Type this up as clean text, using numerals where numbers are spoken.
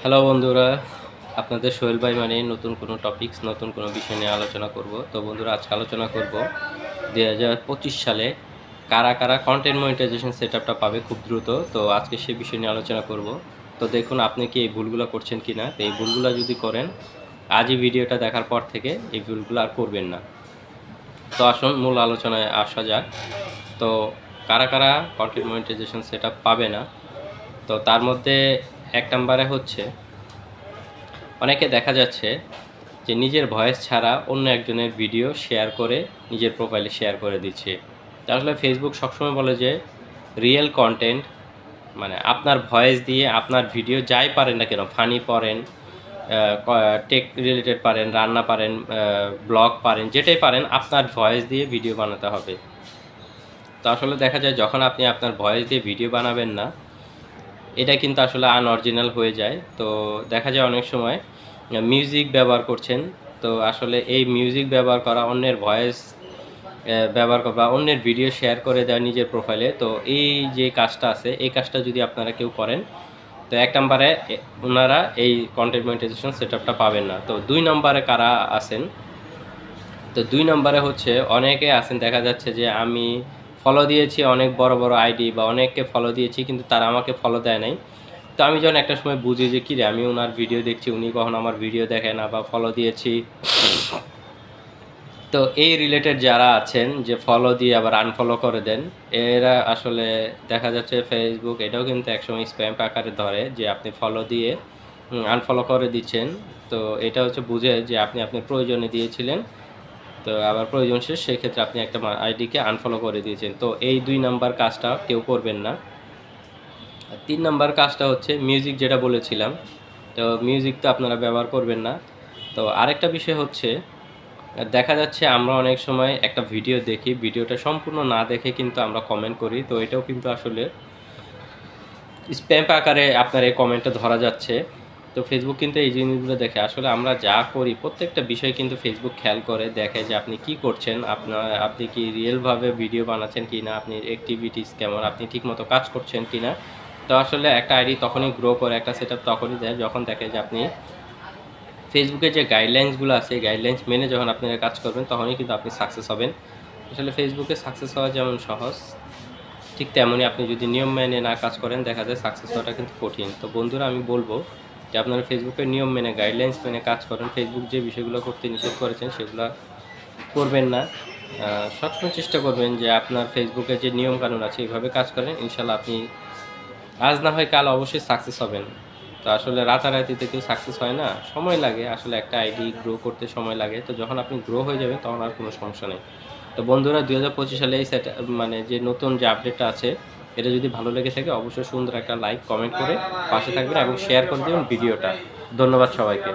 Hello বন্ধুরা, আপনাদের সোহেল ভাই মানে নতুন কোনো টপিকস নতুন কোনো বিষয় নিয়ে আলোচনা করব। তো বন্ধুরা, আজকে আলোচনা করব 2025 সালে কারা কারা কন্টেন্ট মনিটাইজেশন সেটআপটা পাবে খুব দ্রুত। তো আজকে সেই বিষয় নিয়ে আলোচনা করব। তো দেখুন আপনি কি এই ভুলগুলো করছেন কি না। তো এই ভুলগুলো যদি করেন, আজই ভিডিওটা দেখার পর থেকে এই ভুলগুলো আর করবেন না। তো আসুন মূল আলোচনায় আসা যাক। তো কারা কারা কন্টেন্ট মনিটাইজেশন সেটআপ পাবে না, তো তার মধ্যে এক নম্বরে হচ্ছে, অনেকে দেখা যাচ্ছে যে নিজের ভয়েস ছাড়া অন্য একজনের ভিডিও শেয়ার করে নিজের প্রোফাইলে শেয়ার করে দিচ্ছে। তো আসলে ফেসবুক সবসময় বলে যে রিয়েল কন্টেন্ট মানে আপনার ভয়েস দিয়ে আপনার ভিডিও যাই পারেন না কেন, ফানি পারেন, টেক রিলেটেড পারেন, রান্না পারেন, ব্লগ পারেন, যেটাই পারেন আপনার ভয়েস দিয়ে ভিডিও বানাতে হবে। তো আসলে দেখা যায় যখন আপনি আপনার ভয়েস দিয়ে ভিডিও বানাবেন না, এটা কিন্তু আসলে আনঅরিজিনাল হয়ে যায়। তো দেখা যায় অনেক সময় মিউজিক ব্যবহার করছেন, তো আসলে এই মিউজিক ব্যবহার করা, অন্যের ভয়েস ব্যবহার করা বা অন্যের ভিডিও শেয়ার করে দেওয়া নিজের প্রোফাইলে, তো এই যে কাজটা আছে এই কাজটা যদি আপনারা কেউ করেন, তো এক নম্বরে ওনারা এই কন্টেন্ট মনিটাইজেশন সেটআপটা পাবেন না। তো 2 নম্বরে কারা আছেন, তো 2 নম্বরে হচ্ছে অনেকে আছেন, দেখা যাচ্ছে যে আমি ফলো দিয়েছি অনেক বড় বড় আইডি বা অনেককে ফলো দিয়েছি কিন্তু তারা আমাকে ফলো দেয় নাই। তো আমি যখন একটা সময় বুঝি যে কিরে, আমি ওনার ভিডিও দেখছি, উনি কখনো আমার ভিডিও দেখে না বা ফলো দিয়েছি। তো এই রিলেটেড যারা আছেন যে ফলো দিয়ে আবার আনফলো করে দেন, এরা আসলে দেখা যাচ্ছে ফেসবুক এটাও কিন্তু একসময় স্প্যাম আকারে ধরে যে আপনি ফলো দিয়ে আনফলো করে দিচ্ছেন। তো এটা হচ্ছে বুঝে যে আপনি আপনার প্রয়োজনে দিয়েছিলেন, তো আবার প্রয়োজন শেষ সেক্ষেত্রে আপনি একটা আইডিকে আনফলো করে দিয়েছেন। তো এই 2 নাম্বার কাজটা কেউ করবেন না। আর 3 নাম্বার কাজটা হচ্ছে মিউজিক, যেটা বলেছিলাম। তো মিউজিক তো আপনারা ব্যবহার করবেন না। তো আরেকটা বিষয় হচ্ছে, দেখা যাচ্ছে আমরা অনেক সময় একটা ভিডিও দেখি, ভিডিওটা সম্পূর্ণ না দেখে কিন্তু আমরা কমেন্ট করি। তো এটাও কিন্তু আসলে স্প্যাম আকারে আপনার এই কমেন্টটা ধরা যাচ্ছে। তো ফেসবুক কিন্তু এই জিনিসগুলো দেখে, আসলে আমরা যা করি প্রত্যেকটা বিষয় কিন্তু ফেসবুক খেয়াল করে দেখে যে আপনি কি করছেন, আপনি কি রিয়েলভাবে ভিডিও বানাচ্ছেন কি না, আপনি অ্যাক্টিভিটিস কেমন, আপনি ঠিকমতো কাজ করছেন কি না। তো আসলে একটা আইডি তখনই গ্রো করে, একটা সেটআপ তখনই দেয় যখন দেখে যে আপনি ফেসবুকের যে গাইডলাইন্সগুলো আছে এই গাইডলাইন্স মেনে যখন আপনারা কাজ করবেন, তখনই কিন্তু আপনি সাকসেস হবেন। আসলে ফেসবুকে সাকসেস হওয়া যেমন সহজ, ঠিক তেমনই আপনি যদি নিয়ম মেনে না কাজ করেন, দেখা যায় সাকসেস হওয়াটা কিন্তু কঠিন। তো বন্ধুরা, আমি বলবো যে আপনারা ফেসবুকের নিয়ম মেনে, গাইডলাইন্স মেনে কাজ করেন। ফেসবুক যে বিষয়গুলো করতে নিষেধ করেছেন সেগুলো করবেন না। সবসময় চেষ্টা করবেন যে আপনার ফেসবুকের যে নিয়মকানুন আছে এইভাবে কাজ করেন, ইনশাল্লাহ আপনি আজ না হয় কাল অবশ্যই সাকসেস হবেন। তো আসলে রাতারাতিতে কেউ সাকসেস হয় না, সময় লাগে। আসলে একটা আইডি গ্রো করতে সময় লাগে। তো যখন আপনি গ্রো হয়ে যাবেন তখন আর কোনো সমস্যা নেই। তো বন্ধুরা, 2025 সালে এই মানে যে নতুন যে আপডেটটা আছে, এটা যদি ভালো লেগে থাকে অবশ্যই সুন্দর একটা লাইক কমেন্ট করে পাশে থাকবেন এবং শেয়ার করে দেবেন ভিডিওটা। ধন্যবাদ সবাইকে।